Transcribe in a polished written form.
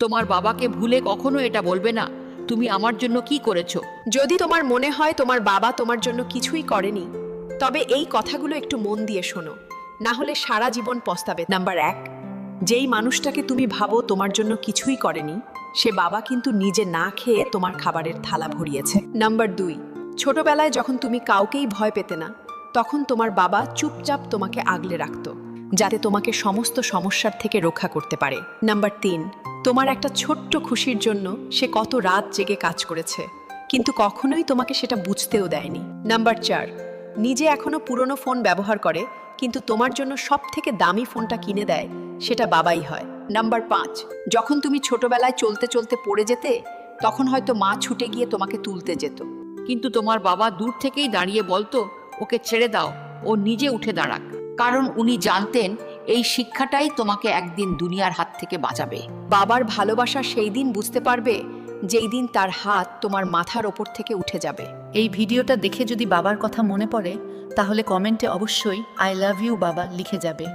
তোমার বাবাকে ভুলে কখনো এটা বলবে না তুমি আমার জন্য কি করেছো। যদি তোমার মনে হয় তোমার বাবা তোমার জন্য কিছুই করেনি, তবে এই কথাগুলো একটু মন দিয়ে শোনো, না হলে সারা জীবন পস্তাবে। নাম্বার 1, যেই মানুষটাকে তুমি ভাবো তোমার জন্য কিছুই করেনি, সে বাবা কিন্তু নিজে না খেয়ে তোমার খাবারের থালা ভরিয়েছে। নাম্বার 2, ছোটবেলায় যখন তুমি কাউকেই ভয় পেতে না, তখন তোমার বাবা চুপচাপ তোমাকে আগলে রাখতো, যাতে তোমাকে সমস্ত সমস্যার থেকে রক্ষা করতে পারে। নাম্বার 3, তোমার একটা ছোট্ট খুশির জন্য সে কত রাত জেগে কাজ করেছে, কিন্তু কখনোই তোমাকে সেটা বুঝতেও দেয়নি। নাম্বার 4, নিজে এখনো পুরনো ফোন ব্যবহার করে, কিন্তু তোমার জন্য সবথেকে দামি ফোনটা কিনে দেয়, সেটা বাবাই হয়। নাম্বার 5, যখন তুমি ছোটবেলায় চলতে চলতে পড়ে যেতে, তখন হয়তো মা ছুটে গিয়ে তোমাকে তুলতে যেত। কিন্তু তোমার বাবা দূর থেকেই দাঁড়িয়ে বলতো ওকে ছেড়ে দাও, ও নিজে উঠে দাঁড়াক, কারণ উনি জানতেন এই শিক্ষাটাই তোমাকে একদিন দুনিয়ার হাত থেকে বাঁচাবে। বাবার ভালোবাসা সেই দিন বুঝতে পারবে, যেই দিন তার হাত তোমার মাথার ওপর থেকে উঠে যাবে। এই ভিডিওটা দেখে যদি বাবার কথা মনে পড়ে, তাহলে কমেন্টে অবশ্যই আই লাভ ইউ বাবা লিখে যাবে।